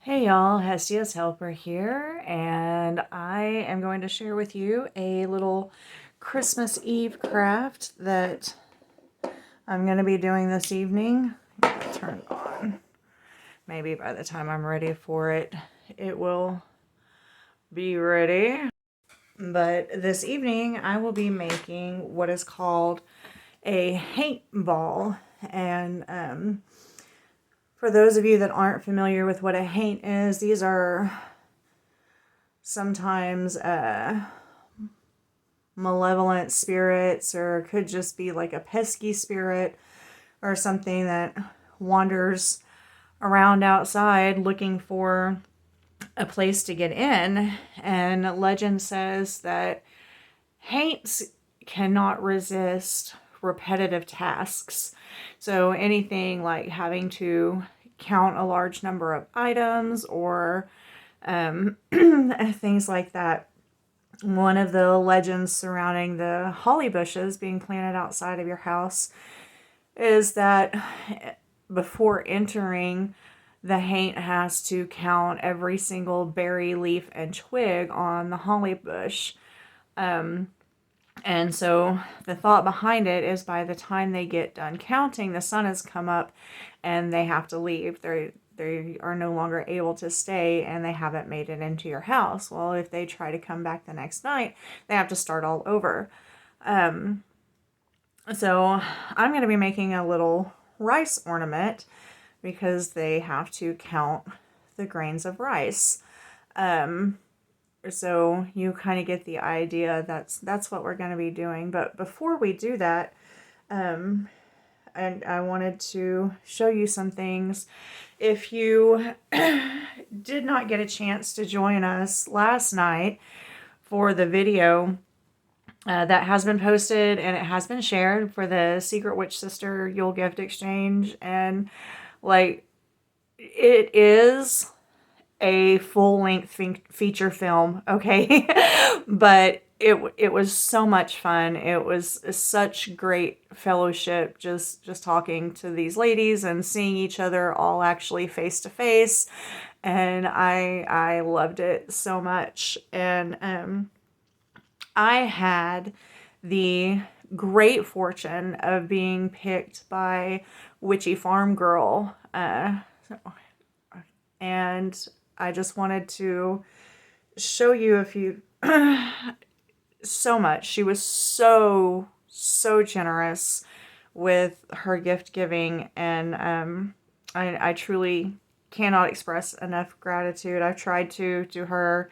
Hey y'all, Hestia's Helper here, and I am going to share with you a little Christmas Eve craft that I'm going to be doing this evening. Turn it on. Maybe by the time I'm ready for it, it will be ready. But this evening, I will be making what is called a haint ball, and for those of you that aren't familiar with what a haint is, these are sometimes malevolent spirits, or could just be like a pesky spirit or something that wanders around outside looking for a place to get in. And legend says that haints cannot resist repetitive tasks. So anything like having to count a large number of items or things like that. One of the legends surrounding the holly bushes being planted outside of your house is that before entering, the haint has to count every single berry, leaf, and twig on the holly bush. And so the thought behind it is by the time they get done counting, the sun has come up and they have to leave. They are no longer able to stay and they haven't made it into your house. Well, if they try to come back the next night, they have to start all over. So I'm going to be making a little rice ornament because they have to count the grains of rice. So you kind of get the idea. That's what we're going to be doing. But before we do that, I wanted to show you some things. If you did not get a chance to join us last night for the video that has been posted and it has been shared for the Secret Witch Sister Yule Gift Exchange, and like it is a full-length feature film, okay? But it was so much fun. It was such great fellowship, just talking to these ladies and seeing each other all actually face to face, and I loved it so much. And I had the great fortune of being picked by Witchy Farm Girl, and I just wanted to show you a few. So much. She was so generous with her gift giving, and I truly cannot express enough gratitude. I've tried to her,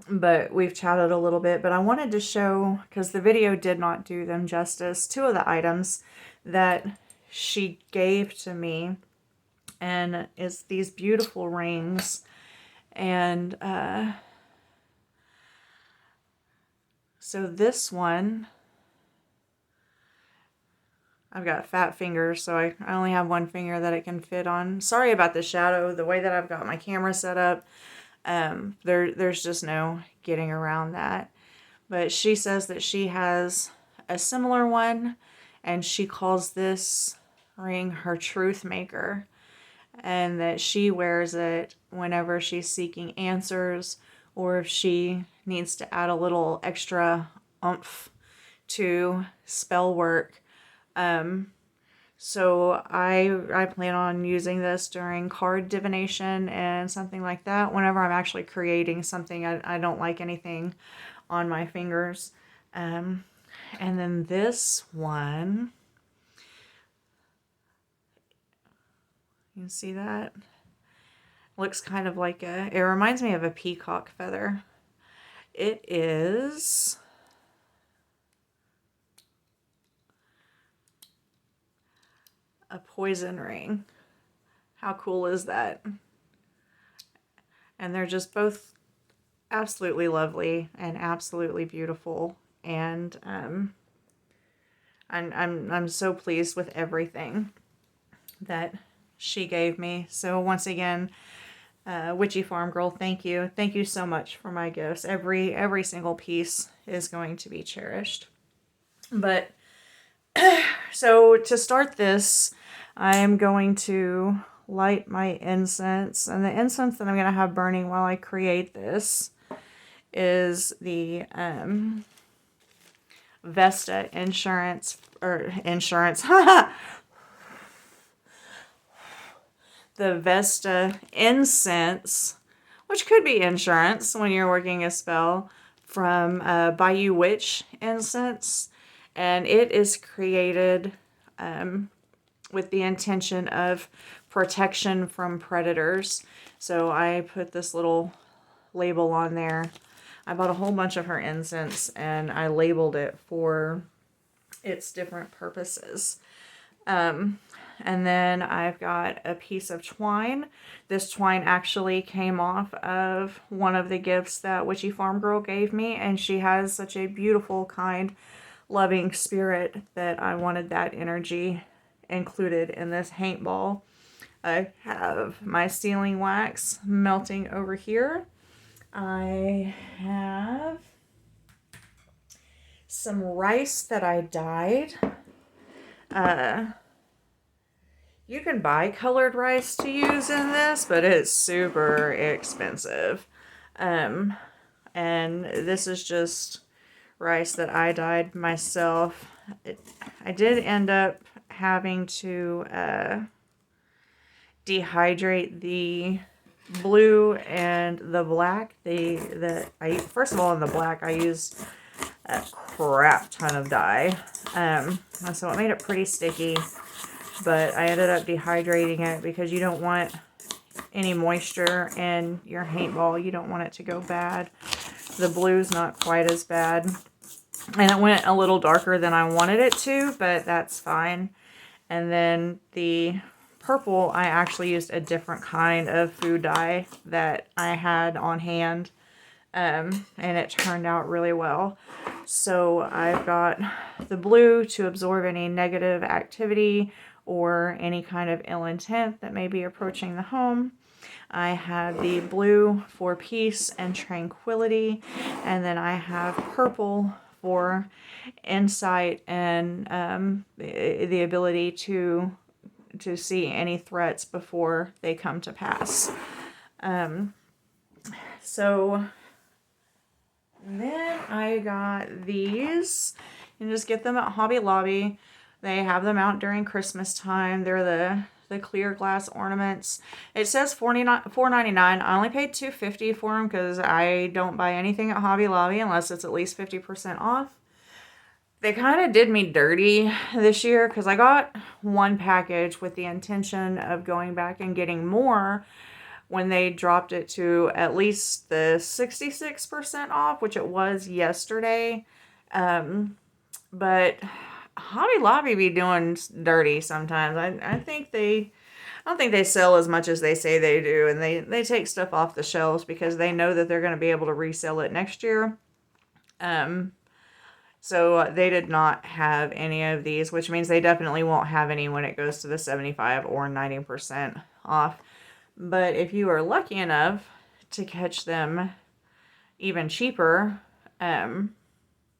but we've chatted a little bit. But I wanted to show, because the video did not do them justice, two of the items that she gave to me, and it's these beautiful rings. And so this one, I've got fat fingers, so I only have one finger that it can fit on. Sorry about the shadow, the way that I've got my camera set up. There's just no getting around that. But she says that she has a similar one, and she calls this ring her truth maker, and that she wears it whenever she's seeking answers, or if she needs to add a little extra oomph to spell work. So I plan on using this during card divination and something like that. Whenever I'm actually creating something, I don't like anything on my fingers. And then this one, you can see that? Looks kind of like it reminds me of a peacock feather. It is a poison ring. How cool is that? And they're just both absolutely lovely and absolutely beautiful. And I'm so pleased with everything that she gave me. So once again, Witchy Farm Girl, thank you so much for my gifts. Every single piece is going to be cherished. But so to start this, I am going to light my incense. And the incense that I'm going to have burning while I create this is the Vesta insurance, the Vesta incense, which could be insurance when you're working a spell, from Bayou Witch incense. And it is created with the intention of protection from predators. So I put this little label on there. I bought a whole bunch of her incense and I labeled it for its different purposes. And then I've got a piece of twine. This twine actually came off of one of the gifts that Witchy Farm Girl gave me, and she has such a beautiful, kind, loving spirit that I wanted that energy included in this haint ball. I have my sealing wax melting over here. I have some rice that I dyed. You can buy colored rice to use in this, but it's super expensive. And this is just rice that I dyed myself. I did end up having to dehydrate the blue and the black. First of all, in the black, I used a crap ton of dye. So it made it pretty sticky. But I ended up dehydrating it because you don't want any moisture in your haint ball. You don't want it to go bad. The blue's not quite as bad. And it went a little darker than I wanted it to, but that's fine. And then the purple, I actually used a different kind of food dye that I had on hand. And it turned out really well. So I've got the blue to absorb any negative activity or any kind of ill intent that may be approaching the home. I have the blue for peace and tranquility, and then I have purple for insight and the ability to see any threats before they come to pass. So then I got these. You can just get them at Hobby Lobby. They have them out during Christmas time. They're the clear glass ornaments. It says $4.99. I only paid $2.50 for them because I don't buy anything at Hobby Lobby unless it's at least 50% off. They kind of did me dirty this year because I got one package with the intention of going back and getting more when they dropped it to at least the 66% off, which it was yesterday. But Hobby Lobby be doing dirty sometimes. I don't think they sell as much as they say they do, and they take stuff off the shelves because they know that they're going to be able to resell it next year. So they did not have any of these, which means they definitely won't have any when it goes to the 75 or 90% off. But if you are lucky enough to catch them even cheaper, then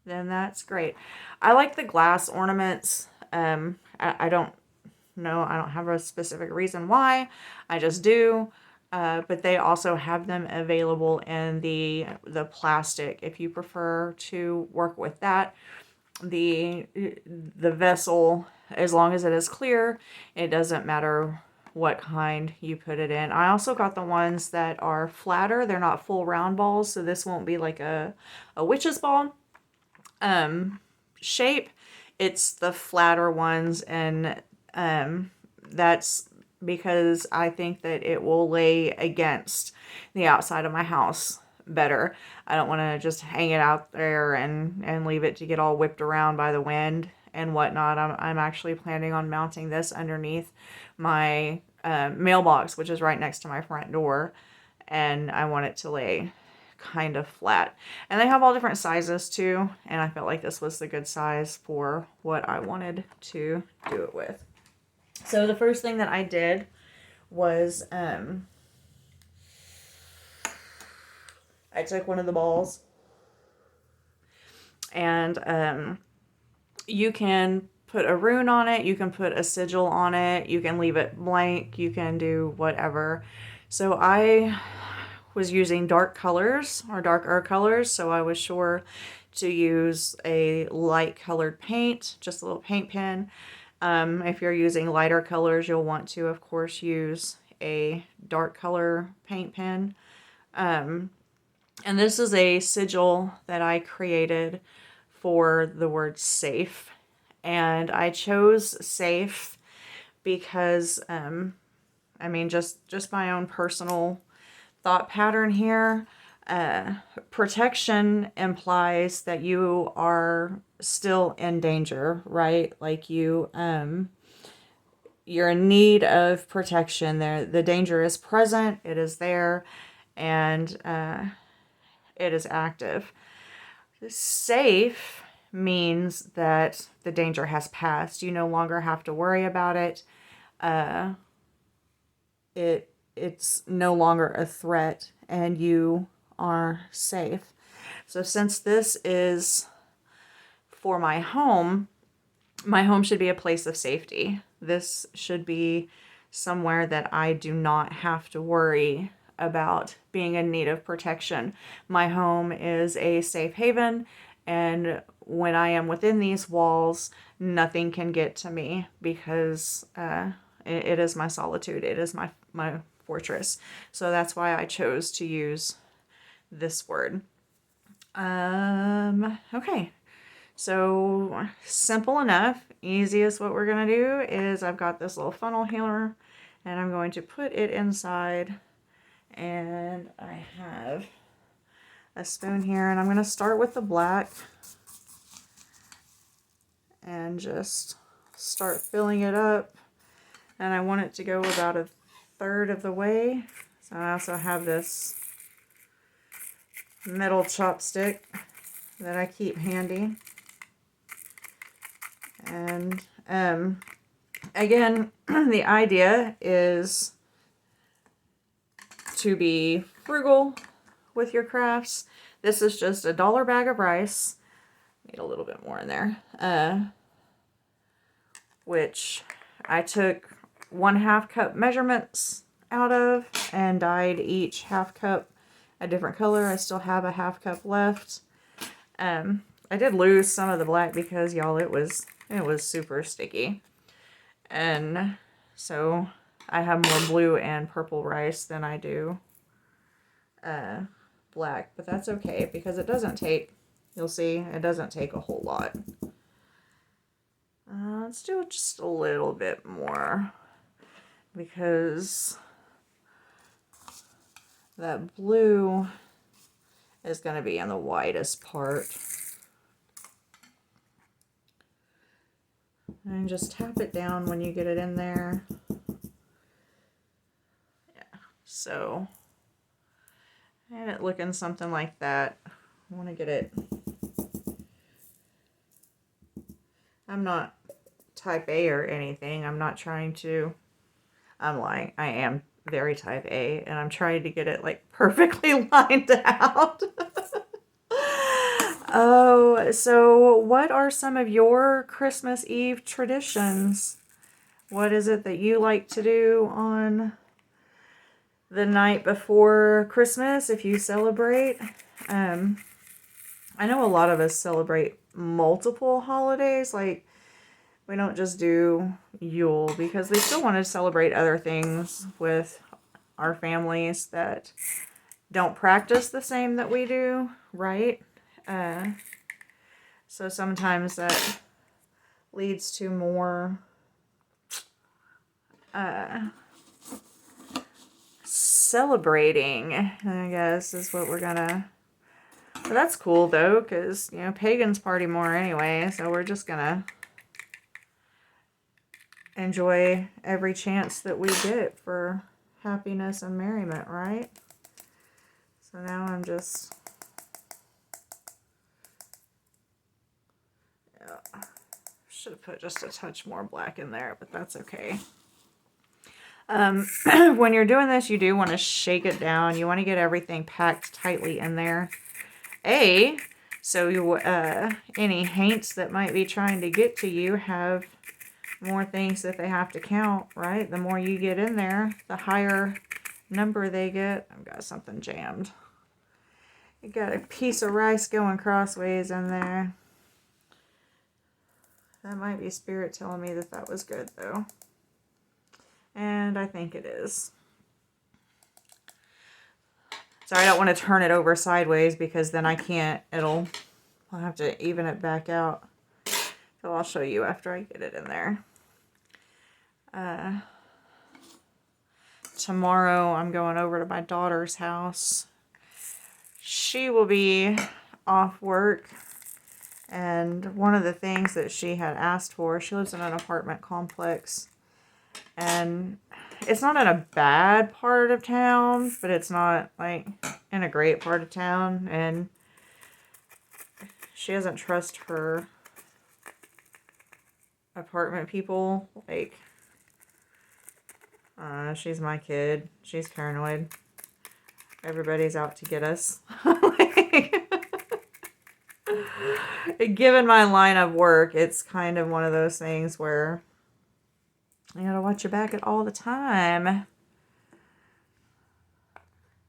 that's great. I like the glass ornaments. I don't know. I don't have a specific reason why. I just do. But they also have them available in the plastic if you prefer to work with that. The vessel, as long as it is clear, it doesn't matter what kind you put it in. I also got the ones that are flatter. They're not full round balls, so this won't be like a witch's ball shape. It's the flatter ones, and that's because I think that it will lay against the outside of my house better. I don't want to just hang it out there and leave it to get all whipped around by the wind and whatnot. I'm actually planning on mounting this underneath my mailbox, which is right next to my front door, and I want it to lay kind of flat. And they have all different sizes too, and I felt like this was the good size for what I wanted to do it with. So the first thing that I did was I took one of the balls, and you can put a rune on it. You can put a sigil on it. You can leave it blank. You can do whatever. So I was using dark colors or darker colors, so I was sure to use a light colored paint, just a little paint pen. If you're using lighter colors, you'll want to, of course, use a dark color paint pen. And this is a sigil that I created for the word safe. And I chose safe because, I mean, just my own personal thought pattern here. Protection implies that you are still in danger, right? Like you're in need of protection. The danger is present, it is there, and it is active. Safe means that the danger has passed. You no longer have to worry about it. It's no longer a threat, and you are safe. So since this is for my home should be a place of safety. This should be somewhere that I do not have to worry about being in need of protection. My home is a safe haven, and when I am within these walls, nothing can get to me because it is my solitude. It is my fortress. So that's why I chose to use this word. Okay. So simple enough. Easiest what we're going to do is I've got this little funnel here, and I'm going to put it inside, and I have a spoon here, and I'm going to start with the black and just start filling it up. And I want it to go about 1/3 of the way. So I also have this metal chopstick that I keep handy. And again, the idea is to be frugal with your crafts. This is just a $1 bag of rice. Need a little bit more in there. Which I took 1/2 cup measurements out of and dyed each 1/2 cup a different color. I still have a 1/2 cup left. I did lose some of the black because, y'all, it was super sticky. And so I have more blue and purple rice than I do black. But that's okay because it doesn't take, you'll see, it doesn't take a whole lot. Let's do just a little bit more because that blue is going to be in the widest part. And just tap it down when you get it in there. Yeah, so I have it looking something like that. I want to get it. I'm not type A or anything. I'm not trying to. I'm lying. I am very type A, and I'm trying to get it like perfectly lined out. Oh, so what are some of your Christmas Eve traditions? What is it that you like to do on the night before Christmas if you celebrate? I know a lot of us celebrate multiple holidays. Like, we don't just do Yule because we still want to celebrate other things with our families that don't practice the same that we do, right? So sometimes that leads to more celebrating, I guess, is what we're gonna. But that's cool though, because you know pagans party more anyway, so we're just gonna enjoy every chance that we get for happiness and merriment, right? So now I'm just. Should have put just a touch more black in there, but that's okay. When you're doing this, you do want to shake it down. You want to get everything packed tightly in there. So you, any haints that might be trying to get to you have more things that they have to count, right? The more you get in there, the higher number they get. I've got something jammed. You got a piece of rice going crossways in there. That might be spirit telling me that that was good, though. And I think it is. Sorry, I don't want to turn it over sideways because then I can't. I'll have to even it back out. So I'll show you after I get it in there. Tomorrow I'm going over to my daughter's house. She will be off work. And one of the things that she had asked for, she lives in an apartment complex. And it's not in a bad part of town, but it's not like in a great part of town. And she doesn't trust her apartment people. Like, she's my kid. She's paranoid. Everybody's out to get us. Given my line of work, it's kind of one of those things where you gotta watch your back at all the time.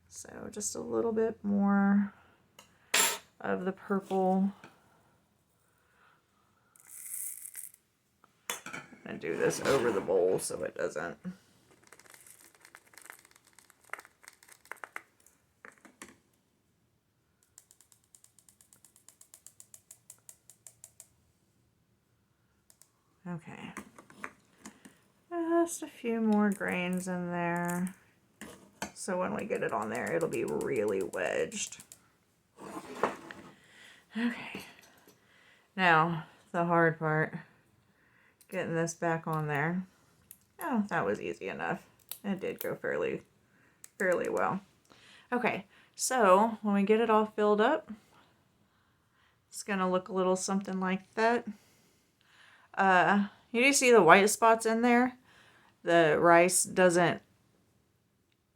So just a little bit more of the purple. I'm gonna do this over the bowl so it doesn't. Okay. Just a few more grains in there. So when we get it on there, it'll be really wedged. Okay. Now, the hard part. Getting this back on there. Oh, that was easy enough. It did go fairly well. Okay, so when we get it all filled up, it's going to look a little something like that. You do see the white spots in there? The rice doesn't,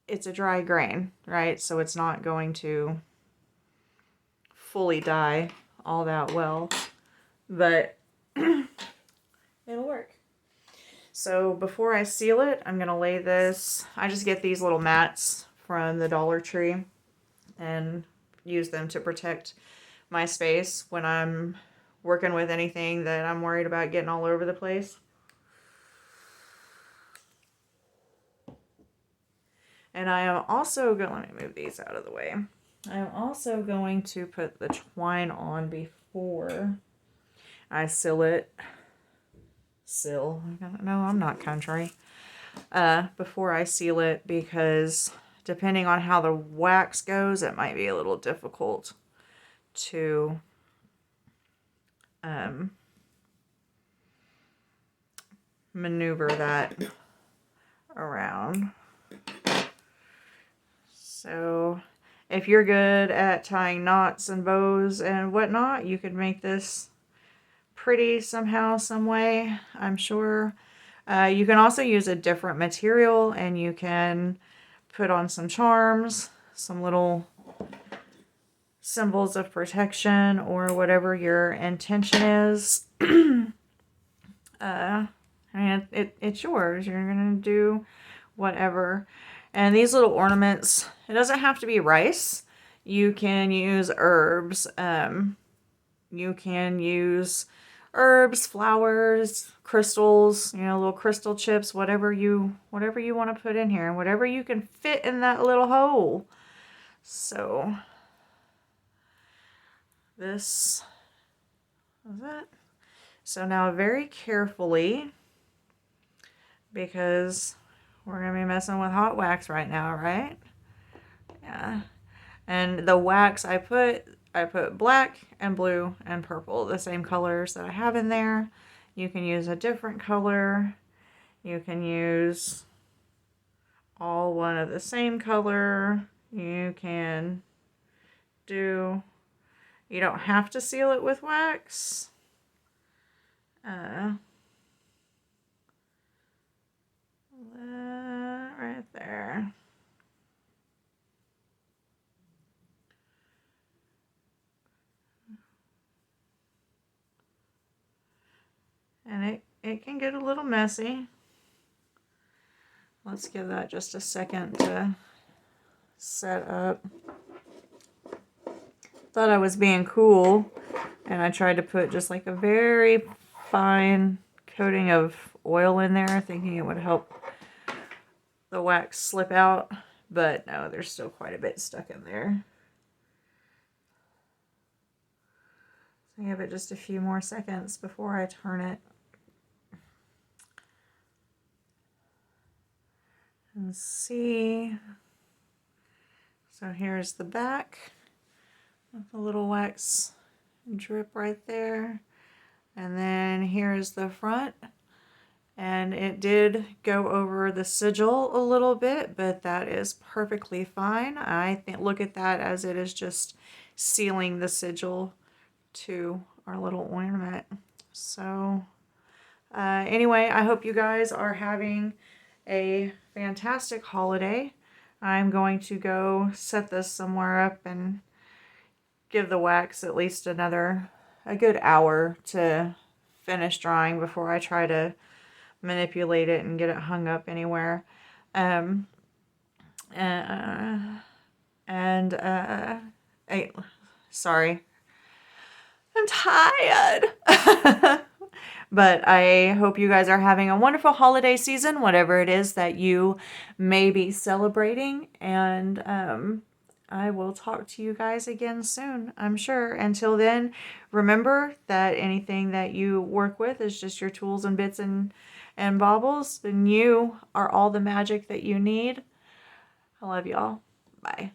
it's a dry grain, right? So it's not going to fully dye all that well, but it'll work. So before I seal it, I'm going to lay this, I just get these little mats from the Dollar Tree and use them to protect my space when I'm working with anything that I'm worried about getting all over the place. And I am also going, let me move these out of the way. I am also going to put the twine on before I seal it. No, I'm not country. Before I seal it, because depending on how the wax goes, it might be a little difficult to maneuver that around. So if you're good at tying knots and bows and whatnot, you could make this pretty somehow, some way, I'm sure. You can also use a different material and you can put on some charms, some little symbols of protection or whatever your intention is. I mean, it's yours. You're going to do whatever. And these little ornaments, it doesn't have to be rice. You can use herbs. You can use herbs, flowers, crystals, you know, little crystal chips, whatever you want to put in here, and whatever you can fit in that little hole. So this is that. So now very carefully, because we're going to be messing with hot wax right now, right? Yeah. And the wax I put black and blue and purple, the same colors that I have in there. You can use a different color. You can use all one of the same color. You can do, you don't have to seal it with wax. Right there. it can get a little messy. Let's give that just a second to set up. Thought I was being cool, and I tried to put just like a very fine coating of oil in there, thinking it would help the wax slip out, but no, there's still quite a bit stuck in there. So give it just a few more seconds before I turn it. And see. So here's the back with the little wax drip right there. And then here's the front. And it did go over the sigil a little bit, but that is perfectly fine. I look at that as it is just sealing the sigil to our little ornament. So anyway, I hope you guys are having a fantastic holiday. I'm going to go set this somewhere up and give the wax at least a good hour to finish drying before I try to manipulate it and get it hung up anywhere. Sorry, I'm tired. But I hope you guys are having a wonderful holiday season, whatever it is that you may be celebrating. And I will talk to you guys again soon, I'm sure. Until then, remember that anything that you work with is just your tools and bits and baubles. And you are all the magic that you need. I love y'all. Bye.